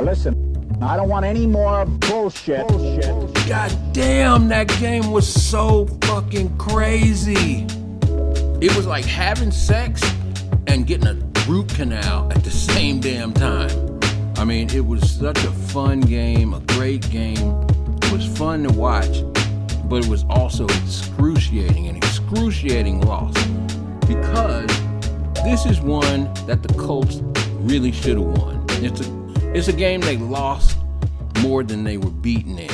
Listen, I don't want any more bullshit. God damn, that game was so fucking crazy. It was like having sex and getting a root canal at the same damn time. I mean, it was such a fun game, a great game. It was fun to watch, but it was also excruciating, an excruciating loss. Because this is one that the Colts really should have won. It's a game they lost more than they were beaten in.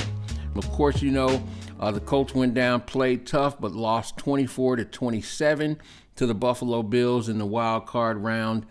Of course, you know, the Colts went down, played tough, but lost 24-27 to the Buffalo Bills in the Wildcard round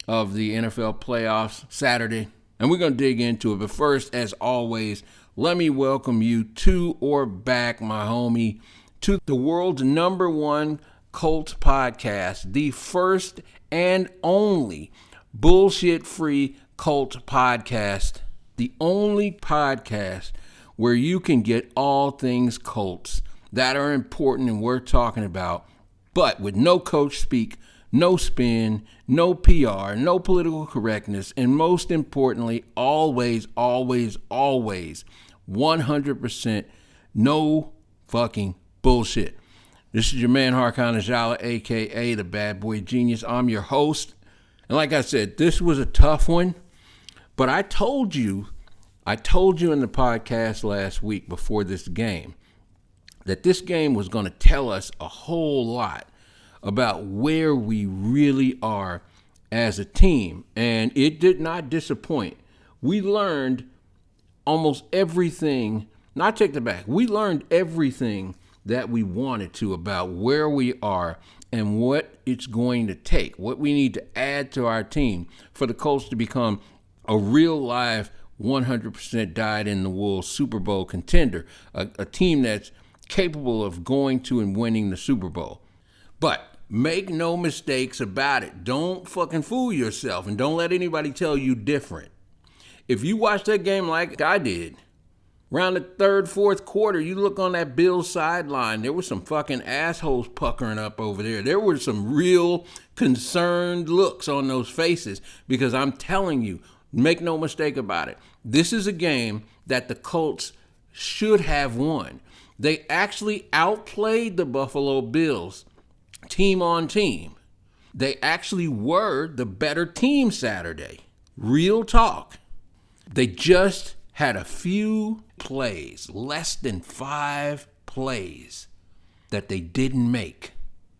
of the NFL playoffs Saturday. And we're going to dig into it. But first, as always, let me welcome you to or back, my homie, to the world's #1 Colts podcast, the first and only bullshit-free Colts podcast, the only podcast where you can get all things Colts that are important and worth talking about, but with no coach speak, no spin, no PR, no political correctness, and most importantly, always, 100% no fucking bullshit. This is your man, Harkon Ajala, a.k.a. the Bad Boy Genius. I'm your host. And like I said, this was a tough one, but I told you in the podcast last week before this game that this game was going to tell us a whole lot about where we really are as a team. And it did not disappoint. We learned almost everything. Not take it back. We learned everything that we wanted to about where we are and what it's going to take, what we need to add to our team for the Colts to become a real live 100% dyed-in-the-wool Super Bowl contender, a team that's capable of going to and winning the Super Bowl. But make no mistakes about it. Don't fucking fool yourself, and don't let anybody tell you different. If you watch that game like I did, around the third, fourth quarter, you look on that Bills sideline, there were some fucking assholes puckering up over there. There were some real concerned looks on those faces because I'm telling you, make no mistake about it, this is a game that the Colts should have won. They actually outplayed the Buffalo Bills team on team. They actually were the better team Saturday. Real talk. They just had a few plays, less than 5 plays, that they didn't make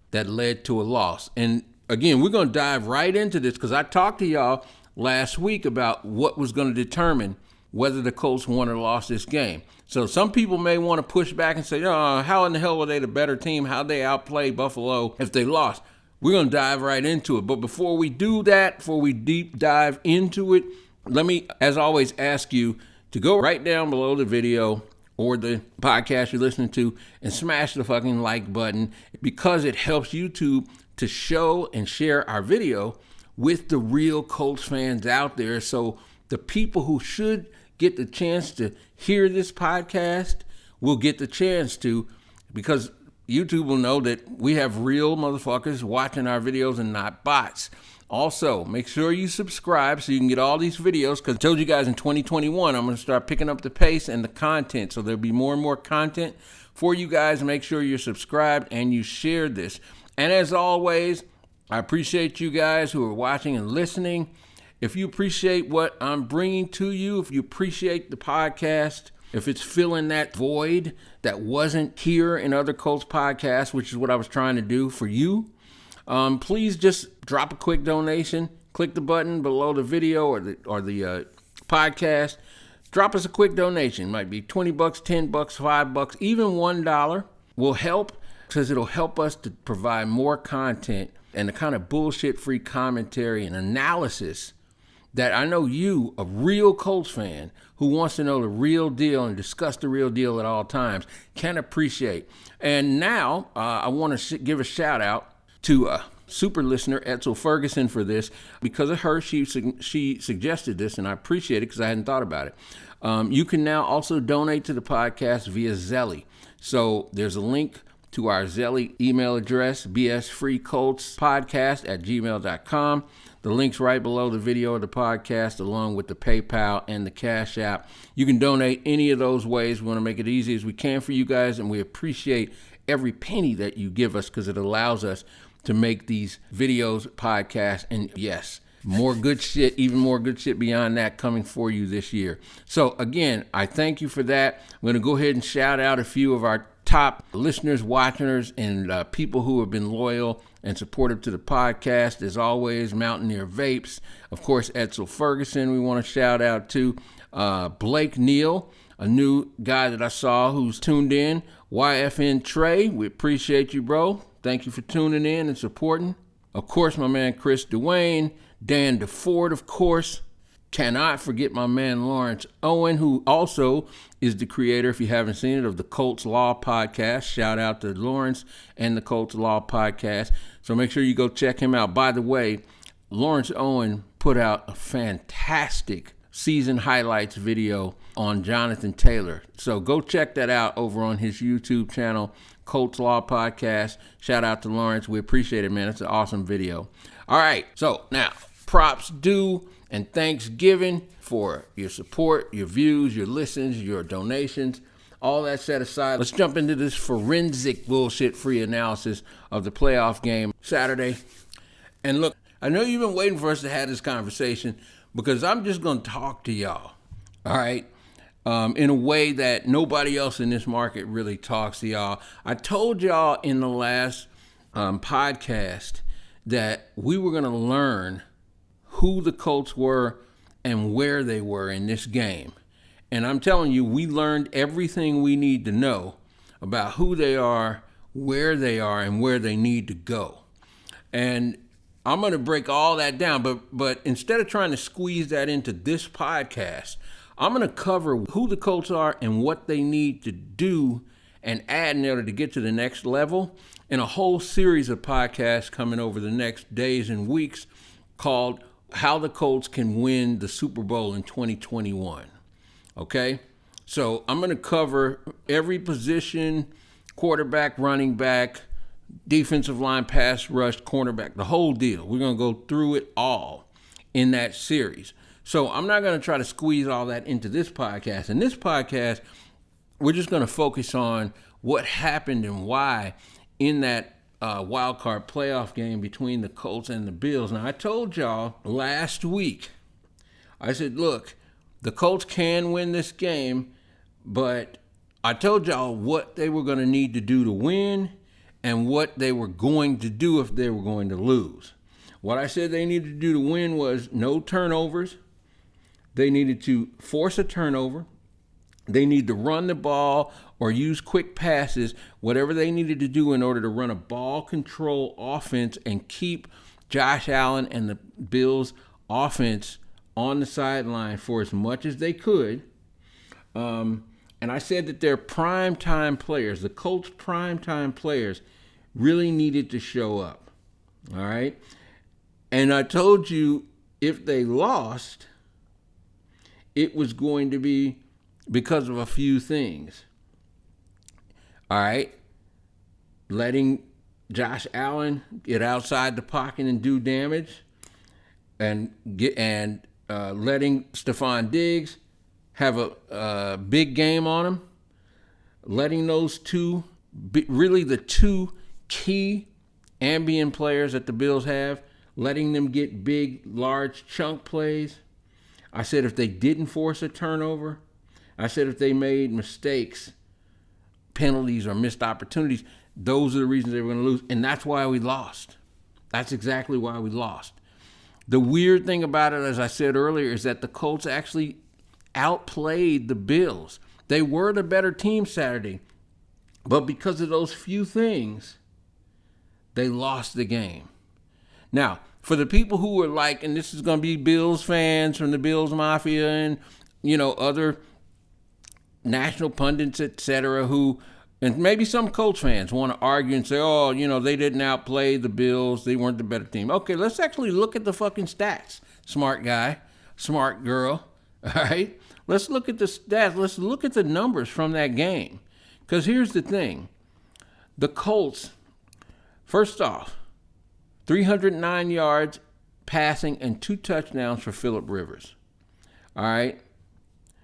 that led to a loss. And again, we're going to dive right into this because I talked to y'all last week about what was going to determine whether the Colts won or lost this game. So some people may want to push back and say, oh, how in the hell were they the better team? How'd they outplay Buffalo if they lost? We're going to dive right into it. But before we do that, before we deep dive into it, let me, as always, ask you to go right down below the video or the podcast you're listening to and smash the fucking like button because it helps YouTube to show and share our video with the real Colts fans out there. So the people who should get the chance to hear this podcast will get the chance to, because YouTube will know that we have real motherfuckers watching our videos and not bots. Also, make sure you subscribe so you can get all these videos, because I told you guys in 2021, I'm going to start picking up the pace and the content. So there'll be more and more content for you guys. Make sure you're subscribed and you share this. And as always, I appreciate you guys who are watching and listening. If you appreciate what I'm bringing to you, if you appreciate the podcast, if it's filling that void that wasn't here in other Colts podcasts, which is what I was trying to do for you, please just drop a quick donation. Click the button below the video or the podcast. Drop us a quick donation. It might be $20, $10, $5, even $1 will help, because it'll help us to provide more content and the kind of bullshit-free commentary and analysis that I know you, a real Colts fan who wants to know the real deal and discuss the real deal at all times, can appreciate. And now I want to give a shout out to a super listener, Etzel Ferguson, for this. Because of her, she suggested this, and I appreciate it because I hadn't thought about it. You can now also donate to the podcast via Zelle. So there's a link to our Zelly email address, bsfreecoltspodcast@gmail.com. The link's right below the video of the podcast, along with the PayPal and the Cash App. You can donate any of those ways. We want to make it easy as we can for you guys, and we appreciate every penny that you give us because it allows us to make these videos, podcasts, and yes, more good shit, even more good shit beyond that coming for you this year. So again, I thank you for that. I'm going to go ahead and shout out a few of our top listeners, watchers, and people who have been loyal and supportive to the podcast. As always, Mountaineer Vapes. Of course, Edsel Ferguson we want to shout out to. Blake Neal, a new guy that I saw who's tuned in. YFN Trey, we appreciate you, bro. Thank you for tuning in and supporting. Of course, my man Chris Duane. Dan DeFord, of course. Cannot forget my man Lawrence Owen, who also is the creator, if you haven't seen it, of the Colts Law Podcast. Shout out to Lawrence and the Colts Law Podcast. So make sure you go check him out. By the way, Lawrence Owen put out a fantastic season highlights video on Jonathan Taylor. So go check that out over on his YouTube channel, Colts Law Podcast. Shout out to Lawrence. We appreciate it, man. It's an awesome video. All right. So now, props due and Thanksgiving for your support, your views, your listens, your donations. All that set aside, let's jump into this forensic bullshit-free analysis of the playoff game Saturday. And look, I know you've been waiting for us to have this conversation because I'm just going to talk to y'all, all right, in a way that nobody else in this market really talks to y'all. I told y'all in the last podcast that we were going to learn who the Colts were and where they were in this game. And I'm telling you, we learned everything we need to know about who they are, where they are, and where they need to go. And I'm going to break all that down, but instead of trying to squeeze that into this podcast, I'm going to cover who the Colts are and what they need to do and add in order to get to the next level in a whole series of podcasts coming over the next days and weeks called How the Colts Can Win the Super Bowl in 2021. Okay? So I'm going to cover every position, quarterback, running back, defensive line, pass rush, cornerback, the whole deal. We're going to go through it all in that series. So I'm not going to try to squeeze all that into this podcast. In this podcast, we're just going to focus on what happened and why in that wildcard playoff game between the Colts and the Bills. Now, I told y'all last week, I said, look, the Colts can win this game, but I told y'all what they were going to need to do to win and what they were going to do if they were going to lose. What I said they needed to do to win was no turnovers. They needed to force a turnover. They need to run the ball or use quick passes, whatever they needed to do in order to run a ball control offense and keep Josh Allen and the Bills offense on the sideline for as much as they could. And I said that their primetime players, the Colts' primetime players, really needed to show up. All right? And I told you if they lost, it was going to be because of a few things. All right? Letting Josh Allen get outside the pocket and do damage, and letting Stephon Diggs have a big game on him, letting those two, really the two key ambient players that the Bills have, letting them get big, large chunk plays. I said if they didn't force a turnover, I said if they made mistakes, penalties, or missed opportunities, those are the reasons they were going to lose. And that's why we lost. That's exactly why we lost. The weird thing about it, as I said earlier, is that the Colts actually outplayed the Bills. They were the better team Saturday, but because of those few things, they lost the game. Now, for the people who are like, and this is going to be Bills fans from the Bills Mafia and, other national pundits, etc., who, and maybe some Colts fans want to argue and say, they didn't outplay the Bills. They weren't the better team. Okay, let's actually look at the fucking stats. Smart guy, smart girl, all right? Let's look at the stats. Let's look at the numbers from that game. Because here's the thing. The Colts, first off, 309 yards passing and 2 touchdowns for Phillip Rivers. All right.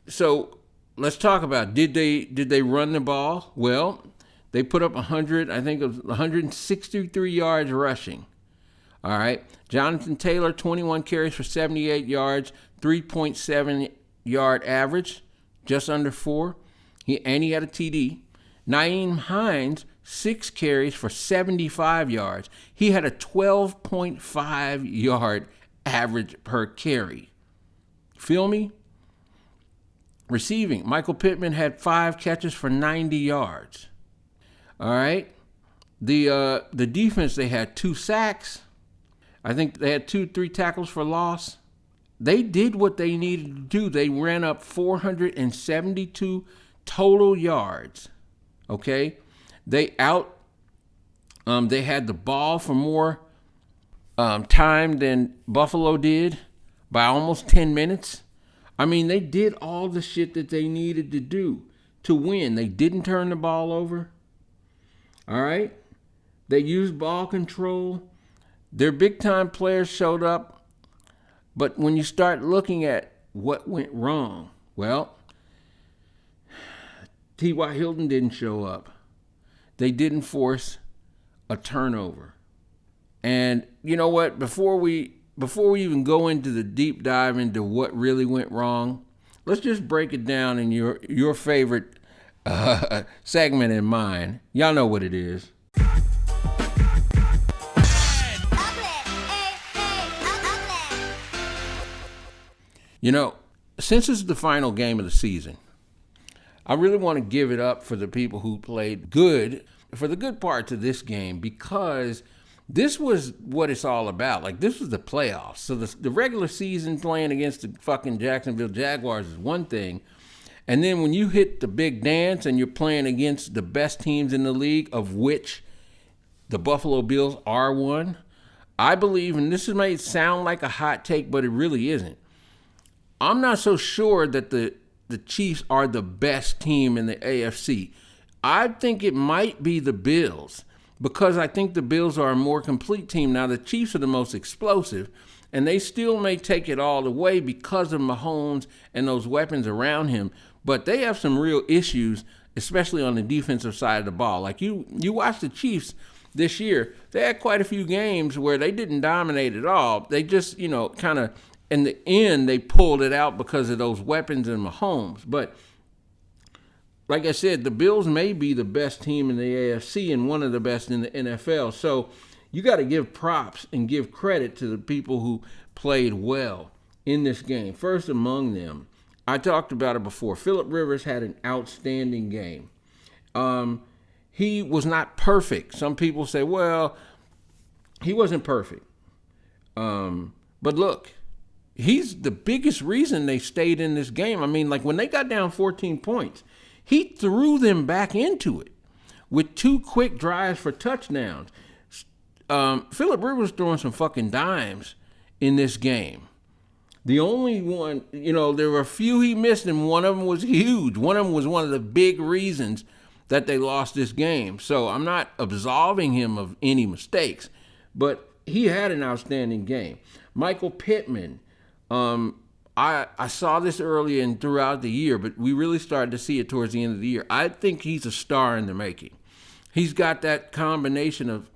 So let's talk about, did they run the ball? Well, they put up 163 yards rushing. All right. Jonathan Taylor, 21 carries for 78 yards, 3.7 yard average, just under 4. He had a TD. Nyheim Hines, 6 carries for 75 yards. He had a 12.5 yard average per carry. Feel me? Receiving, Michael Pittman had 5 catches for 90 yards. All right. The defense, they had 2 sacks. I think they had 3 tackles for loss. They did what they needed to do. They ran up 472 total yards. Okay. They had the ball for more time than Buffalo did by almost 10 minutes. I mean, they did all the shit that they needed to do to win. They didn't turn the ball over. All right. They used ball control. Their big-time players showed up. But when you start looking at what went wrong, well, T.Y. Hilton didn't show up. They didn't force a turnover. And you know what? Before we even go into the deep dive into what really went wrong, let's just break it down in your favorite segment and mine. Y'all know what it is. You know, since it's the final game of the season, I really want to give it up for the people who played good, for the good parts of this game, because this was what it's all about. Like, this was the playoffs. So the regular season playing against the fucking Jacksonville Jaguars is one thing. And then when you hit the big dance and you're playing against the best teams in the league, of which the Buffalo Bills are one, I believe, and this may sound like a hot take, but it really isn't. I'm not so sure that the Chiefs are the best team in the AFC. I think it might be the Bills, because I think the Bills are a more complete team. Now, the Chiefs are the most explosive, and they still may take it all away because of Mahomes and those weapons around him. But they have some real issues, especially on the defensive side of the ball. Like, you watch the Chiefs this year, they had quite a few games where they didn't dominate at all. They just, kind of, in the end, they pulled it out because of those weapons and Mahomes. But like I said, the Bills may be the best team in the AFC and one of the best in the NFL. So you got to give props and give credit to the people who played well in this game. First among them, I talked about it before, Phillip Rivers had an outstanding game. He was not perfect. Some people say, well, he wasn't perfect. But look, he's the biggest reason they stayed in this game. I mean, like, when they got down 14 points, he threw them back into it with 2 quick drives for touchdowns. Phillip Rivers throwing some fucking dimes in this game. The only one, there were a few he missed, and one of them was huge. One of them was one of the big reasons that they lost this game. So I'm not absolving him of any mistakes, but he had an outstanding game. Michael Pittman, I saw this early and throughout the year, but we really started to see it towards the end of the year. I think he's a star in the making. He's got that combination of,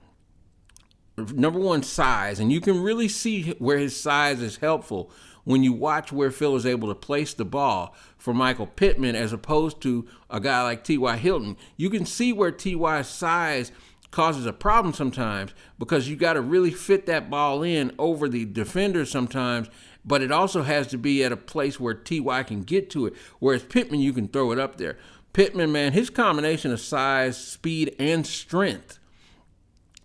number one, size, and you can really see where his size is helpful when you watch where Phil is able to place the ball for Michael Pittman as opposed to a guy like T.Y. Hilton. You can see where T.Y.'s size causes a problem sometimes, because you got to really fit that ball in over the defender sometimes, but it also has to be at a place where T.Y. can get to it, whereas Pittman, you can throw it up there. Pittman, man, his combination of size, speed, and strength,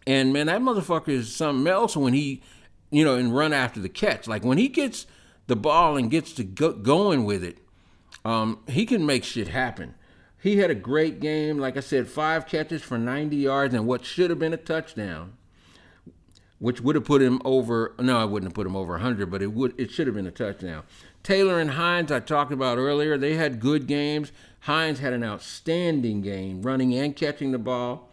and, man, that motherfucker is something else when he, and run after the catch. Like, when he gets the ball and gets to going with it, he can make shit happen. He had a great game. Like I said, 5 catches for 90 yards and what should have been a touchdown, which would have put him over. No, I wouldn't have put him over 100, but it should have been a touchdown. Taylor and Hines, I talked about earlier, they had good games. Hines had an outstanding game, running and catching the ball.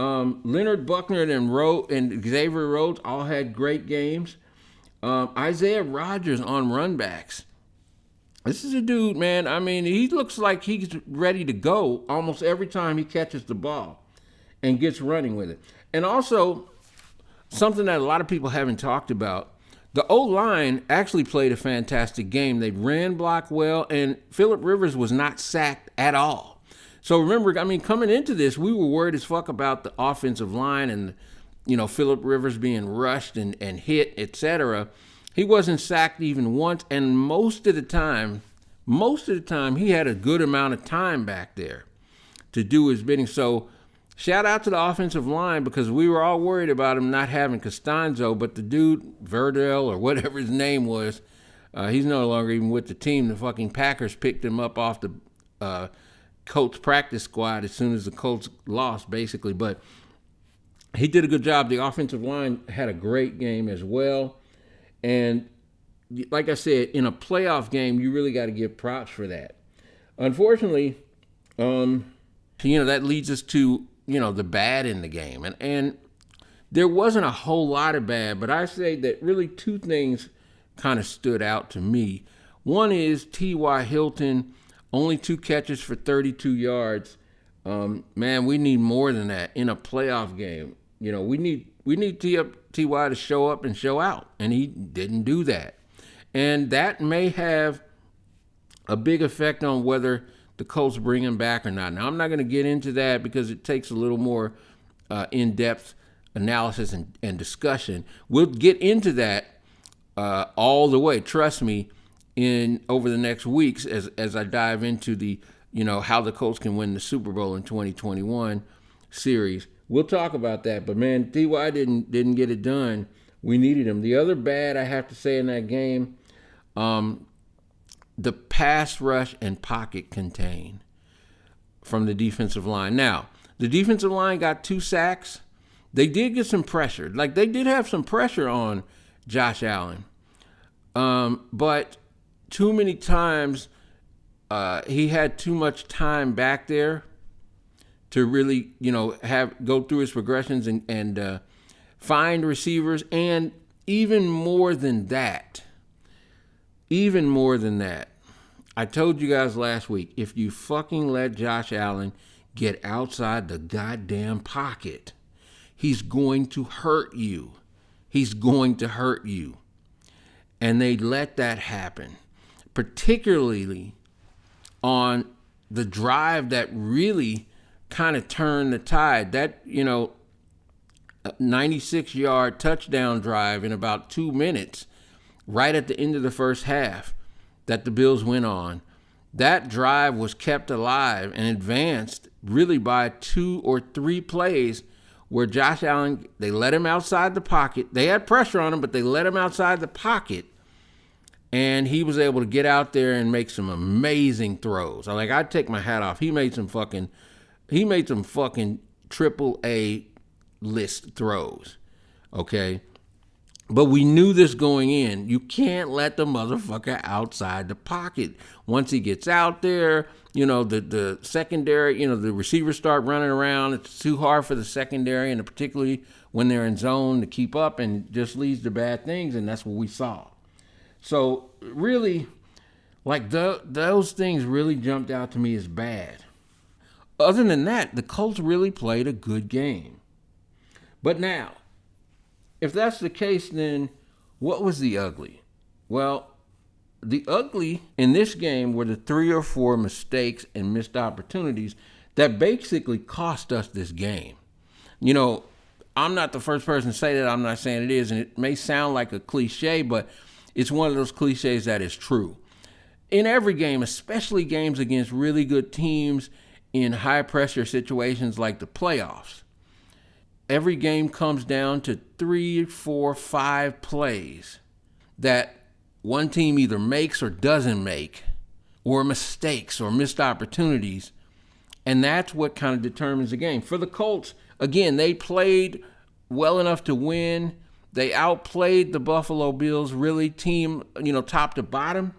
Leonard Buckner and Xavier Rhodes all had great games. Isaiah Rodgers on runbacks. This is a dude, man. I mean, he looks like he's ready to go almost every time he catches the ball and gets running with it. And also, something that a lot of people haven't talked about, the O-line actually played a fantastic game. They ran block well, and Phillip Rivers was not sacked at all. So remember, I mean, coming into this, we were worried as fuck about the offensive line and, Phillip Rivers being rushed and hit, etc. He wasn't sacked even once, and most of the time, he had a good amount of time back there to do his bidding. So shout out to the offensive line, because we were all worried about him not having Costanzo, but the dude, Verdell or whatever his name was, he's no longer even with the team. The fucking Packers picked him up off the Colts practice squad as soon as the Colts lost, basically. But he did a good job. The offensive line had a great game as well. And like I said, in a playoff game, you really got to give props for that. Unfortunately, that leads us to, the bad in the game. And there wasn't a whole lot of bad, but I say that really two things kind of stood out to me. One is T.Y. Hilton, only 2 catches for 32 yards. Man, we need more than that in a playoff game. We need T.Y. to show up and show out, and he didn't do that. And that may have a big effect on whether the Colts bring him back or not. Now, I'm not going to get into that because it takes a little more in-depth analysis and discussion. We'll get into that all the way, trust me, over the next weeks as I dive into the, how the Colts can win the Super Bowl in 2021 series. We'll talk about that, but man, T.Y. didn't get it done. We needed him. The other bad I have to say in that game, the pass rush and pocket contain from the defensive line. Now, the defensive line got 2 sacks. They did get some pressure. Like, they did have some pressure on Josh Allen. But too many times he had too much time back there to really, go through his progressions and find receivers. And even more than that, I told you guys last week, if you fucking let Josh Allen get outside the goddamn pocket, he's going to hurt you. And they let that happen, particularly on the drive that really kind of turned the tide. That, 96-yard touchdown drive in about 2 minutes, right at the end of the first half, that the Bills went on. That drive was kept alive and advanced really by 2 or 3 plays where Josh Allen, they let him outside the pocket. They had pressure on him, but they let him outside the pocket. And he was able to get out there and make some amazing throws. I'd take my hat off. He made some fucking AAA list throws. Okay? But we knew this going in. You can't let the motherfucker outside the pocket. Once he gets out there, the secondary, the receivers start running around. It's too hard for the secondary, and particularly when they're in zone, to keep up, and it just leads to bad things, and that's what we saw. So really, those things really jumped out to me as bad. Other than that, the Colts really played a good game. But now, if that's the case, then what was the ugly? Well, the ugly in this game were the 3 or 4 mistakes and missed opportunities that basically cost us this game. I'm not the first person to say that. I'm not saying it is, and it may sound like a cliche, but it's one of those cliches that is true. In every game, especially games against really good teams in high-pressure situations like the playoffs, every game comes down to 3, 4, 5 plays that one team either makes or doesn't make, or mistakes or missed opportunities, and that's what kind of determines the game. For the Colts, again, they played well enough to win. They outplayed the Buffalo Bills, really team, top to bottom.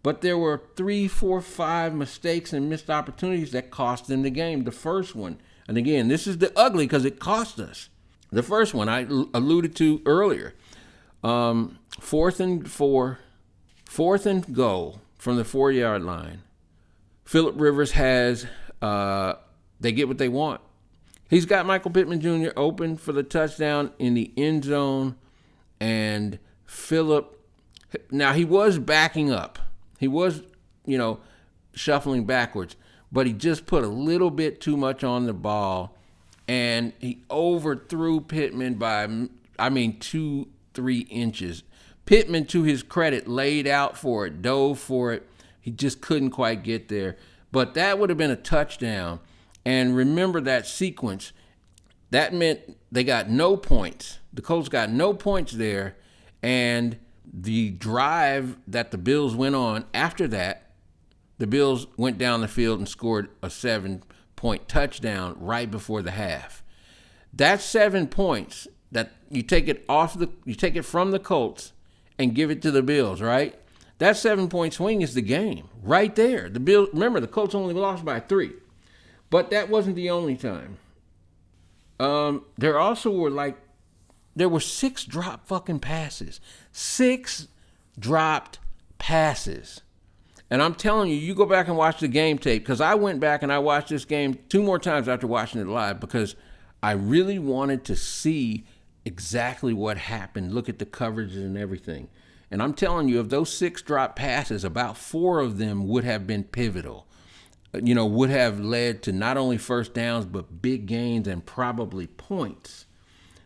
But there were 3, 4, 5 mistakes and missed opportunities that cost them the game. The first one, And again, this is the ugly because it cost us. The first one I alluded to earlier. 4th and goal from the 4-yard line. Phillip Rivers has, they get what they want. He's got Michael Pittman Jr. open for the touchdown in the end zone. And Phillip, now he was backing up. He was, shuffling backwards. But he just put a little bit too much on the ball. And he overthrew Pittman by, 2-3 inches. Pittman, to his credit, laid out for it, dove for it. He just couldn't quite get there. But that would have been a touchdown. And remember that sequence. That meant they got no points. The Colts got no points there. And the drive that the Bills went on after that, the Bills went down the field and scored a 7-point touchdown right before the half. That's 7 points that you take it from the Colts and give it to the Bills, right? That 7-point swing is the game right there. The Bills, remember, the Colts only lost by 3, but that wasn't the only time. There were 6 drop fucking passes. 6 dropped passes. And I'm telling you, you go back and watch the game tape, because I went back and I watched this game 2 more times after watching it live, because I really wanted to see exactly what happened, look at the coverages and everything. And I'm telling you, of those 6 drop passes, about 4 of them would have been pivotal, would have led to not only first downs, but big gains and probably points.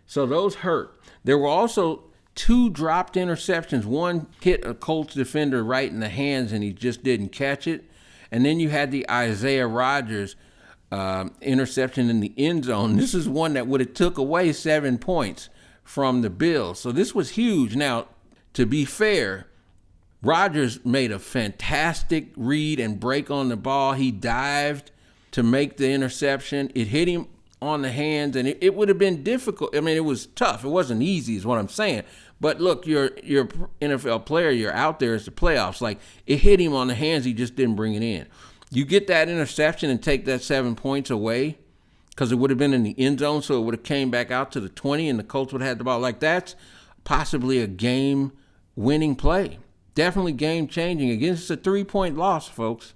So those hurt. There were also 2 dropped interceptions. One hit a Colts defender right in the hands and he just didn't catch it. And then you had the Isaiah Rodgers interception in the end zone. This is one that would have took away 7 points from the Bills. So this was huge. Now, to be fair, Rodgers made a fantastic read and break on the ball. He dived to make the interception. It hit him on the hands, and it would have been difficult. It was tough. It wasn't easy is what I'm saying. But look, you're an NFL player. You're out there. It's the playoffs. Like, it hit him on the hands. He just didn't bring it in. You get that interception and take that 7 points away, because it would have been in the end zone, so it would have came back out to the 20, and the Colts would have had the ball. Like, that's possibly a game-winning play. Definitely game-changing. Again, it's a 3-point loss, folks.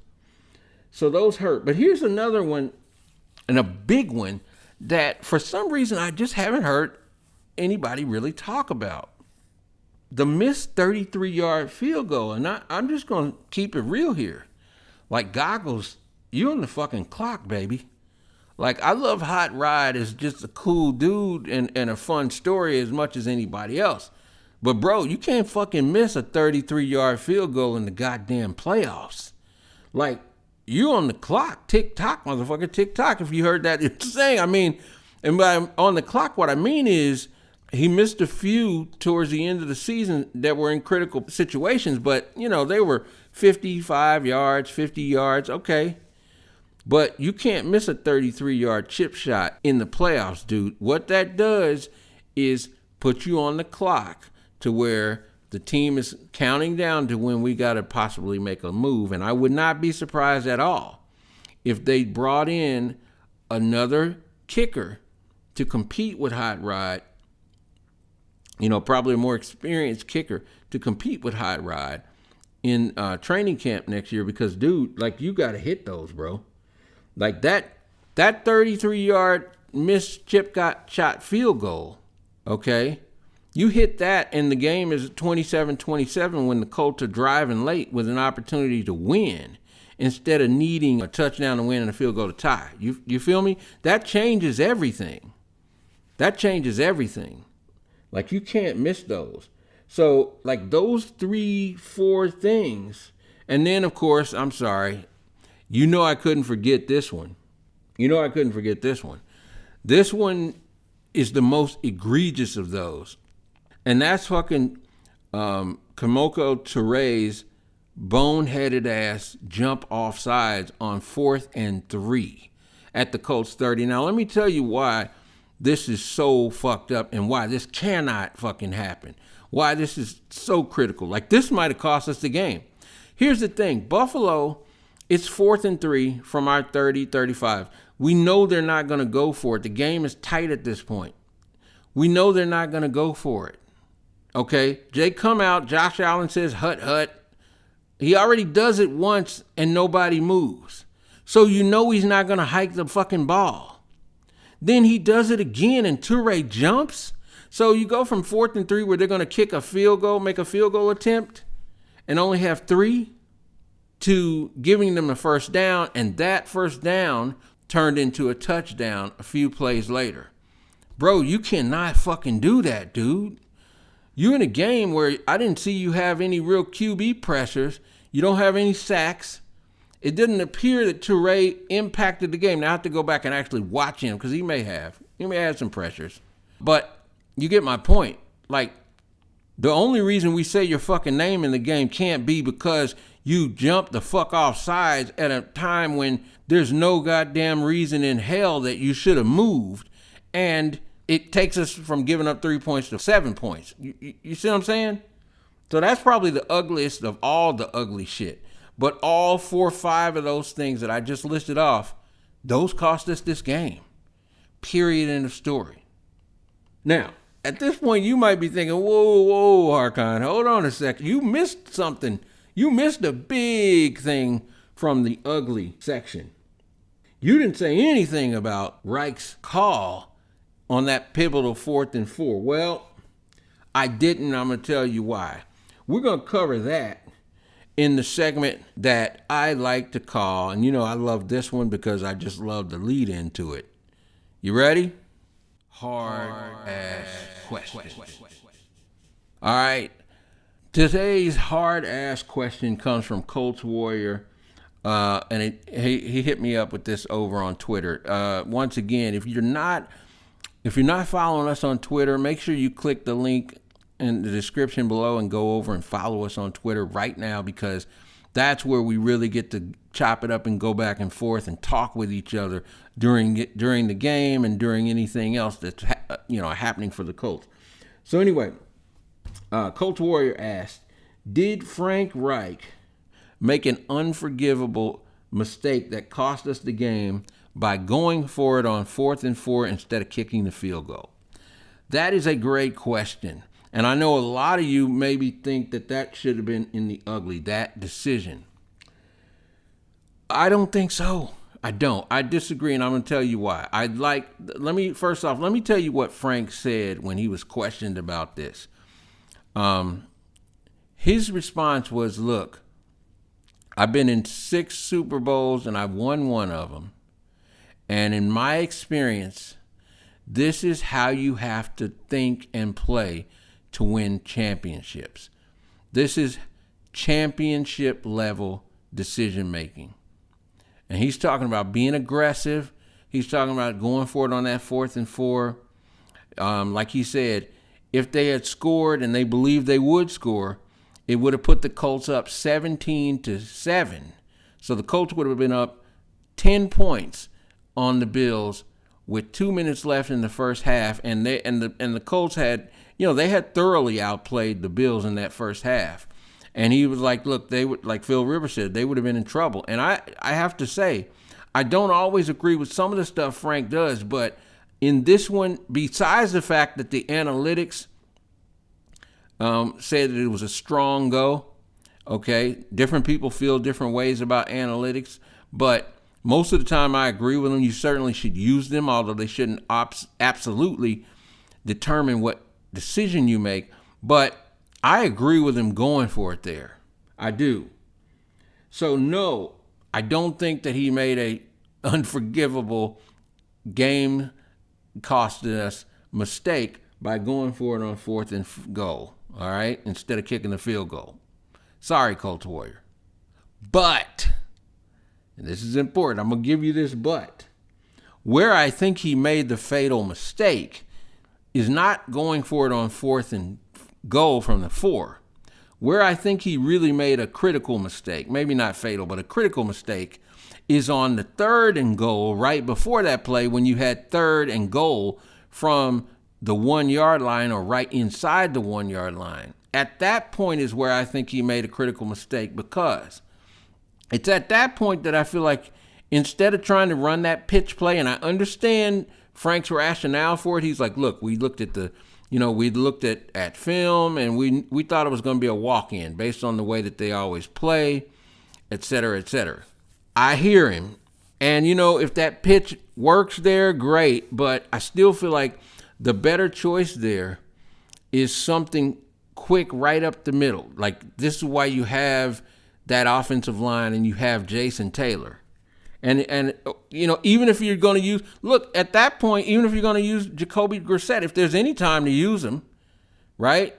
So those hurt. But here's another one, and a big one, that for some reason I just haven't heard anybody really talk about. The missed 33-yard field goal. And I'm just going to keep it real here. Like, Goggles, you're on the fucking clock, baby. Like, I love Hot Rod as just a cool dude and a fun story as much as anybody else. But, bro, you can't fucking miss a 33-yard field goal in the goddamn playoffs. Like, you on the clock. Tick-tock, motherfucker, tick-tock, if you heard that saying. And by on the clock, what I mean is he missed a few towards the end of the season that were in critical situations, but, they were 55 yards, 50 yards, okay. But you can't miss a 33-yard chip shot in the playoffs, dude. What that does is put you on the clock to where the team is counting down to when we got to possibly make a move. And I would not be surprised at all if they brought in another kicker to compete with Hot Rod, probably a more experienced kicker to compete with Hot Rod in training camp next year, because, dude, like, you got to hit those, bro. Like, that 33-yard missed chip shot field goal, okay? You hit that, and the game is 27-27 when the Colts are driving late with an opportunity to win instead of needing a touchdown to win and a field goal to tie. You feel me? That changes everything. That changes everything. Like, you can't miss those. So, like, those 3-4 things. And then, of course, I'm sorry, I couldn't forget this one. This one is the most egregious of those. And that's fucking Kamoko Touré's boneheaded ass jump off sides on 4th and 3 at the Colts 30. Now, let me tell you why this is so fucked up and why this cannot fucking happen. Why this is so critical. Like, this might have cost us the game. Here's the thing. Buffalo, it's 4th and 3 from our 30, 35. We know they're not going to go for it. The game is tight at this point. We know they're not going to go for it. Okay? Jay come out. Josh Allen says, hut, hut. He already does it once and nobody moves. So you know he's not going to hike the fucking ball. Then he does it again and Toure jumps. So you go from 4th and 3 where they're going to kick a field goal, make a field goal attempt, and only have 3 to giving them a first down, and that first down turned into a touchdown a few plays later. Bro, you cannot fucking do that, dude. You in a game where I didn't see you have any real QB pressures. You don't have any sacks. It didn't appear that Toure impacted the game. Now I have to go back and actually watch him because he may have some pressures. But you get my point. Like, the only reason we say your fucking name in the game can't be because you jumped the fuck off sides at a time when there's no goddamn reason in hell that you should have moved. And it takes us from giving up 3 points to 7 points. You see what I'm saying? So that's probably the ugliest of all the ugly shit. But all 4 or 5 of those things that I just listed off, those cost us this game. Period, end of story. Now, at this point, you might be thinking, whoa, Harkon, hold on a second. You missed something. You missed a big thing from the ugly section. You didn't say anything about Reich's call on that pivotal 4th and 4. Well, I didn't. I'm going to tell you why. We're going to cover that in the segment that I like to call, and you know I love this one because I just love the lead into it. You ready? Hard-ass question. All right. Today's hard-ass question comes from Colts Warrior, and he hit me up with this over on Twitter. Once again, if you're not following us on Twitter, make sure you click the link in the description below and go over and follow us on Twitter right now, because that's where we really get to chop it up and go back and forth and talk with each other during the game and during anything else that's happening for the Colts. So anyway, Colts Warrior asked, did Frank Reich make an unforgivable mistake that cost us the game by going for it on 4th and 4 instead of kicking the field goal? That is a great question. And I know a lot of you maybe think that should have been in the ugly, that decision. I don't think so. I don't. I disagree, and I'm going to tell you why. Let me tell you what Frank said when he was questioned about this. His response was, look, I've been in 6 Super Bowls and I've won 1 of them. And in my experience, this is how you have to think and play to win championships. This is championship level decision making. And he's talking about being aggressive. He's talking about going for it on that 4th and 4. Like he said, if they had scored and they believed they would score, it would have put the Colts up 17-7. So the Colts would have been up 10 points on the Bills with 2 minutes left in the first half, and the Colts had, they had thoroughly outplayed the Bills in that first half. And he was like, look, they would, like Phil Rivers said, they would have been in trouble. And I have to say, I don't always agree with some of the stuff Frank does, but in this one, besides the fact that the analytics said that it was a strong go, okay, different people feel different ways about analytics, but most of the time I agree with them. You certainly should use them, although they shouldn't absolutely determine what decision you make. But I agree with him going for it there. I do. So no, I don't think that he made a unforgivable game costed us mistake by going for it on 4th and goal, all right, instead of kicking the field goal. Sorry, Colts Warrior. But, and this is important, I'm going to give you this but. Where I think he made the fatal mistake is not going for it on 4th and goal from the 4. Where I think he really made a critical mistake, maybe not fatal, but a critical mistake, is on the 3rd and goal right before that play when you had 3rd and goal from the 1 yard line or right inside the 1 yard line. At that point is where I think he made a critical mistake, because it's at that point that I feel like instead of trying to run that pitch play, and I understand Frank's rationale for it. He's like, look, we looked at at film, and we thought it was going to be a walk-in based on the way that they always play, et cetera, et cetera. I hear him. And, if that pitch works there, great. But I still feel like the better choice there is something quick right up the middle. Like, this is why you have that offensive line and you have Jason Taylor. And even if you're going to use, look, at that point, even if you're going to use Jacoby Brissett, if there's any time to use him, right,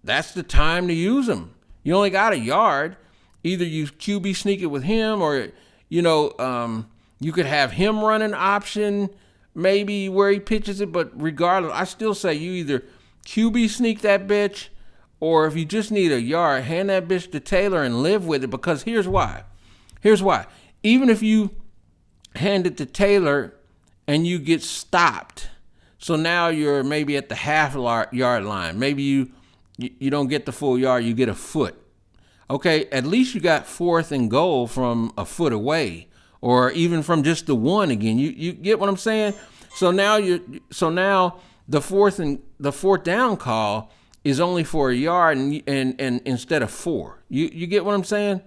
that's the time to use him. You only got a yard. Either you QB sneak it with him, or, you could have him run an option maybe where he pitches it. But regardless, I still say you either QB sneak that bitch, or if you just need a yard, hand that bitch to Taylor and live with it. Because here's why. Even if you hand it to Taylor and you get stopped, so now you're maybe at the half-yard line. Maybe you don't get the full yard, you get a foot. Okay, at least you got 4th and goal from a foot away, or even from just the one again. You get what I'm saying? So now the fourth down call is only for a yard and instead of 4. You get what I'm saying?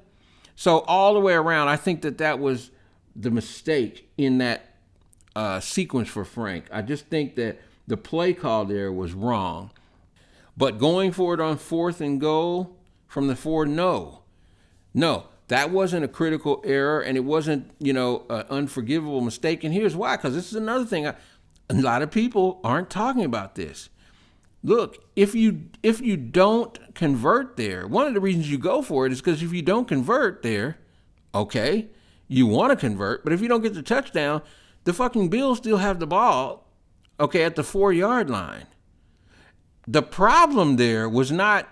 So all the way around, I think that was the mistake in that sequence for Frank. I just think that the play call there was wrong. But going for it on 4th and goal from the 4, no, that wasn't a critical error, and it wasn't, an unforgivable mistake. And here's why, because this is another thing. A lot of people aren't talking about this. Look, if you don't convert there, one of the reasons you go for it is because if you don't convert there, okay, you want to convert, but if you don't get the touchdown, the fucking Bills still have the ball, okay, at the 4-yard line. The problem there was not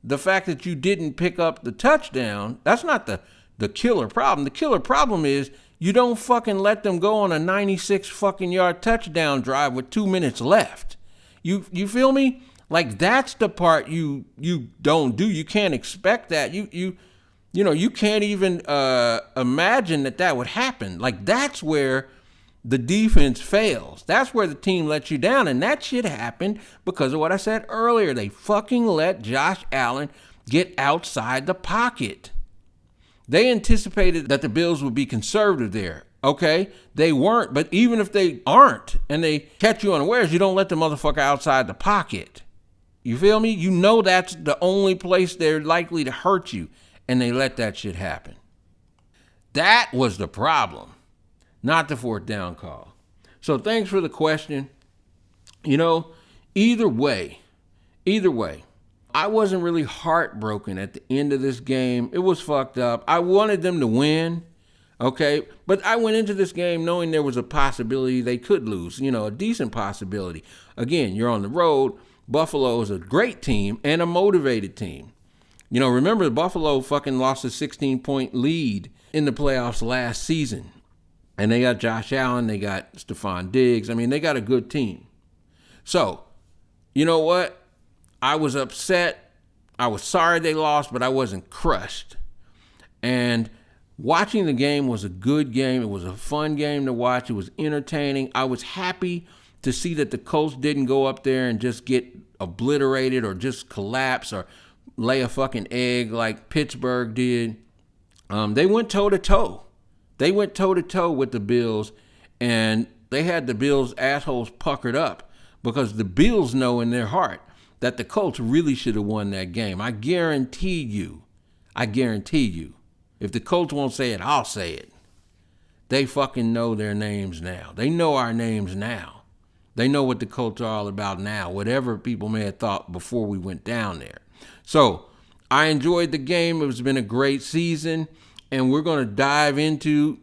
the fact that you didn't pick up the touchdown. That's not the killer problem. The killer problem is you don't fucking let them go on a 96 fucking yard touchdown drive with 2 minutes left. You feel me? Like, that's the part you don't do. You can't expect that. You can't even imagine that would happen. Like, that's where the defense fails. That's where the team lets you down. And that shit happened because of what I said earlier. They fucking let Josh Allen get outside the pocket. They anticipated that the Bills would be conservative there. Okay, they weren't, but even if they aren't and they catch you unawares, you don't let the motherfucker outside the pocket. You feel me? You know that's the only place they're likely to hurt you, and they let that shit happen. That was the problem, not the 4th down call. So thanks for the question. Either way, I wasn't really heartbroken at the end of this game. It was fucked up. I wanted them to win. Okay, but I went into this game knowing there was a possibility they could lose, a decent possibility. Again, you're on the road. Buffalo is a great team and a motivated team. Remember, Buffalo fucking lost a 16-point lead in the playoffs last season. And they got Josh Allen, they got Stephon Diggs. I mean, they got a good team. So, you know what? I was upset. I was sorry they lost, but I wasn't crushed. And watching the game was a good game. It was a fun game to watch. It was entertaining. I was happy to see that the Colts didn't go up there and just get obliterated or just collapse or lay a fucking egg like Pittsburgh did. They went toe-to-toe. They went toe-to-toe with the Bills, and they had the Bills' assholes puckered up because the Bills know in their heart that the Colts really should have won that game. I guarantee you. If the Colts won't say it, I'll say it. They fucking know their names now. They know our names now. They know what the Colts are all about now, whatever people may have thought before we went down there. So I enjoyed the game. It's been a great season, and we're going to dive into,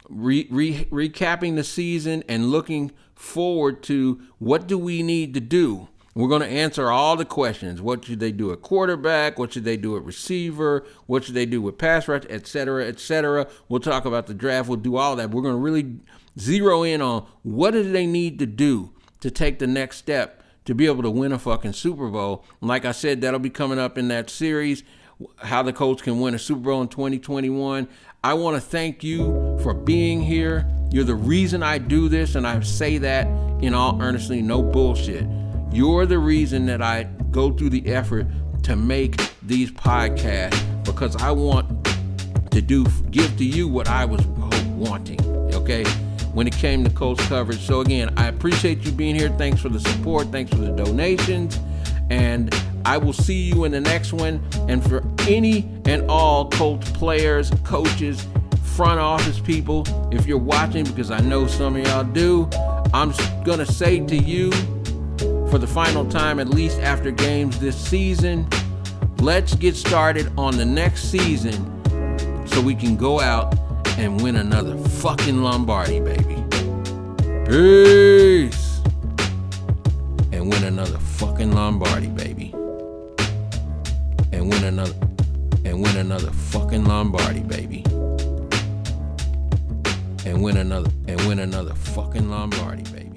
recapping the season and looking forward to what do we need to do. We're going to answer all the questions. What should they do at quarterback? What should they do at receiver? What should they do with pass rush, et cetera, et cetera? We'll talk about the draft. We'll do all that. We're going to really zero in on what do they need to do to take the next step to be able to win a fucking Super Bowl. And like I said, that'll be coming up in that series how the Colts can win a Super Bowl in 2021. I want to thank you for being here. You're the reason I do this, and I say that in all earnestly, no bullshit. You're the reason that I go through the effort to make these podcasts, because I want to give to you what I was wanting, okay, when it came to Colts coverage. So again, I appreciate you being here. Thanks for the support. Thanks for the donations. And I will see you in the next one. And for any and all Colts players, coaches, front office people, if you're watching, because I know some of y'all do, I'm going to say to you for the final time, at least after games this season, let's get started on the next season so we can go out and win another fucking Lombardi, baby. Peace. And win another fucking Lombardi, baby. And win another fucking Lombardi, baby. And win another fucking Lombardi, baby.